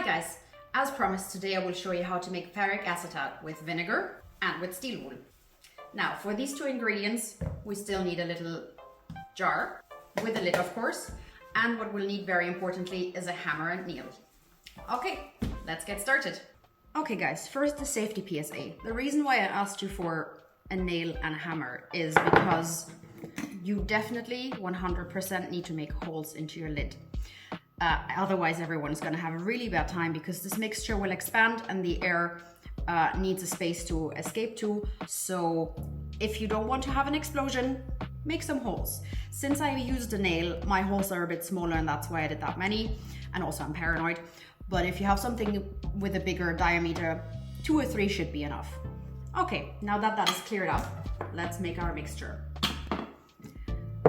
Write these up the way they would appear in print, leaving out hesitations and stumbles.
guys, as promised, today I will show you how to make ferric acetate with vinegar and with steel wool. Now for these two ingredients we still need a little jar with a lid, of course, and what we'll need very importantly is a hammer and nail. Okay, let's get started. Okay guys, first the safety PSA. The reason why I asked you for a nail and a hammer is because you definitely 100% need to make holes into your lid. Otherwise everyone is going to have a really bad time because this mixture will expand and the air needs a space to escape to. So if you don't want to have an explosion, make some holes. Since I used a nail, my holes are a bit smaller and that's why I did that many, and also I'm paranoid. But if you have something with a bigger diameter, 2 or 3 should be enough. Okay, now that that is cleared up, let's make our mixture.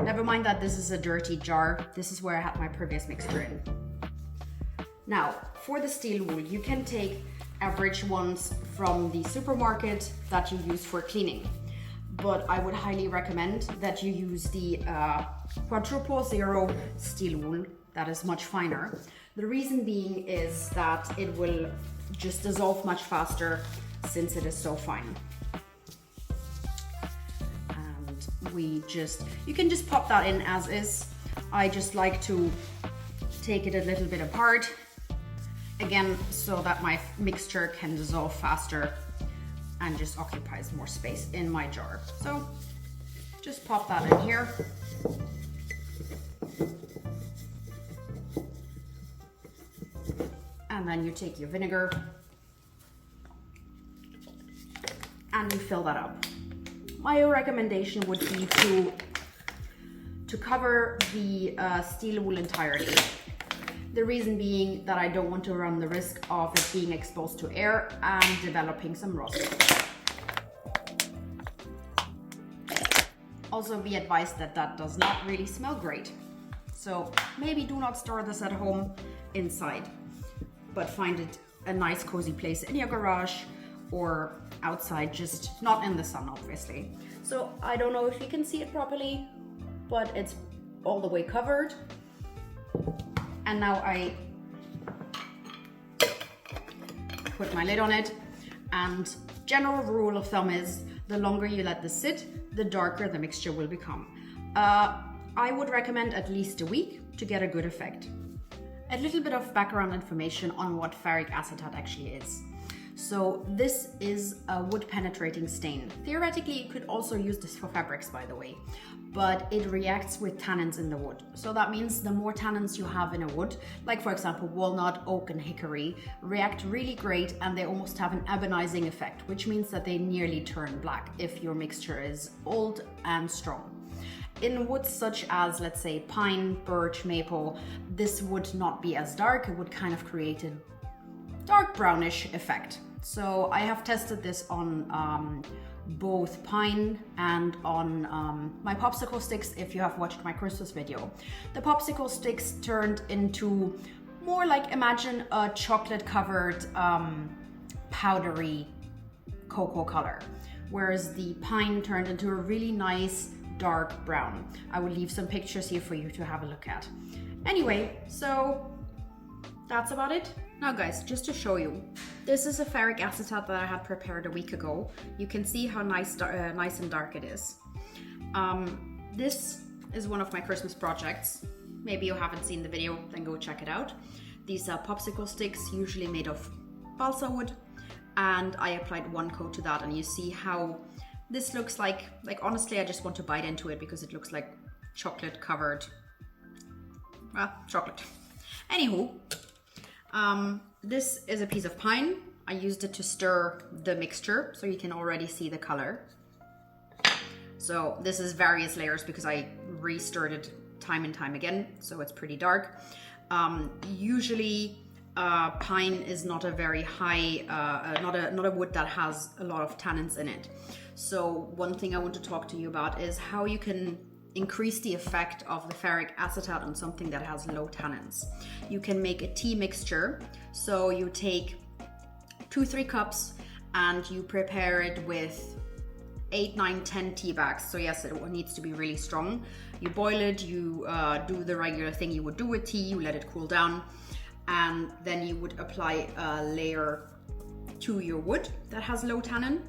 Never mind that this is a dirty jar. This is where I had my previous mixture in. Now, for the steel wool, you can take average ones from the supermarket that you use for cleaning. But I would highly recommend that you use the quadruple zero steel wool that is much finer. The reason being is that it will just dissolve much faster since it is so fine. You can just pop that in as is. I just like to take it a little bit apart, again, so that my mixture can dissolve faster and just occupies more space in my jar. So just pop that in here. And then you take your vinegar and you fill that up. My recommendation would be to cover the steel wool entirely. The reason being that I don't want to run the risk of it being exposed to air and developing some rust. Also be advised that that does not really smell great. So maybe do not store this at home inside, but find it a nice cozy place in your garage or outside, just not in the sun obviously. So I don't know if you can see it properly, but it's all the way covered. And now I put my lid on it, and general rule of thumb is the longer you let this sit, the darker the mixture will become. I would recommend at least a week to get a good effect. A little bit of background information on what ferric acetate actually is. So this is a wood penetrating stain. Theoretically, you could also use this for fabrics, by the way, but it reacts with tannins in the wood. So that means the more tannins you have in a wood, like for example, walnut, oak and hickory, react really great and they almost have an ebonizing effect, which means that they nearly turn black if your mixture is old and strong. In woods such as, let's say, pine, birch, maple, this would not be as dark. It would kind of create a dark brownish effect. So I have tested this on both pine and on my popsicle sticks. If you have watched my Christmas video, the popsicle sticks turned into more like, imagine a chocolate covered powdery cocoa color, whereas the pine turned into a really nice dark brown. I will leave some pictures here for you to have a look at. Anyway, so that's about it. Now guys, just to show you, this is a ferric acetate that I had prepared a week ago. You can see how nice and dark it is. This is one of my Christmas projects. Maybe you haven't seen the video, then go check it out. These are popsicle sticks, usually made of balsa wood, and I applied one coat to that, and you see how this looks like honestly I just want to bite into it because it looks like chocolate covered, chocolate. Anywho, this is a piece of pine. I used it to stir the mixture, so you can already see the color. So this is various layers because I re-stirred it time and time again, so it's pretty dark. Usually pine is not a very high, not a wood that has a lot of tannins in it. So one thing I want to talk to you about is how you can increase the effect of the ferric acetate on something that has low tannins. You can make a tea mixture. So you take 2-3 cups and you prepare it with 8, 9, 10 tea bags. So yes, it needs to be really strong. You boil it, you do the regular thing you would do with tea, you let it cool down. and then you would apply a layer to your wood that has low tannin,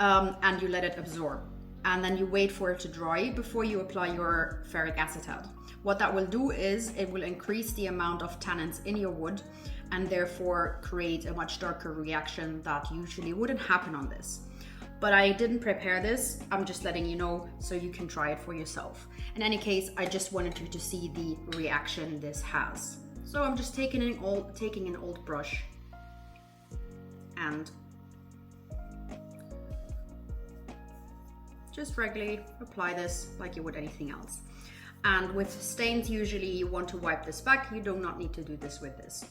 and you let it absorb. And then you wait for it to dry before you apply your ferric acetate. What that will do is it will increase the amount of tannins in your wood and therefore create a much darker reaction that usually wouldn't happen on this. But I didn't prepare this, I'm just letting you know so you can try it for yourself. In any case, I just wanted you to see the reaction this has. So I'm just taking an old brush and just regularly apply this like you would anything else. And with stains, usually you want to wipe this back. You do not need to do this with this.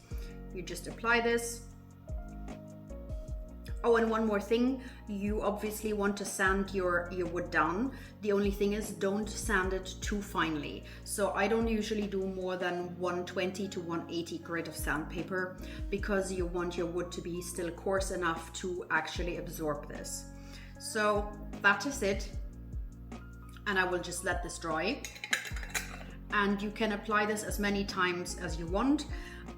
You just apply this. Oh, and one more thing, you obviously want to sand your wood down. The only thing is, don't sand it too finely. So I don't usually do more than 120 to 180 grit of sandpaper because you want your wood to be still coarse enough to actually absorb this. So that is it, and I will just let this dry, and you can apply this as many times as you want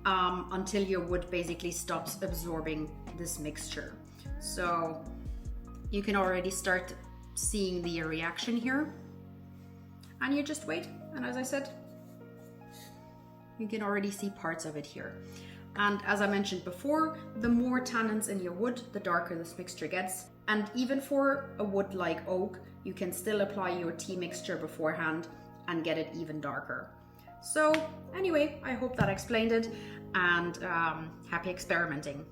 until your wood basically stops absorbing this mixture. So you can already start seeing the reaction here, and you just wait, and as I said, you can already see parts of it here. And as I mentioned before, the more tannins in your wood, the darker this mixture gets. And even for a wood like oak, you can still apply your tea mixture beforehand and get it even darker. So anyway, I hope that explained it, and happy experimenting.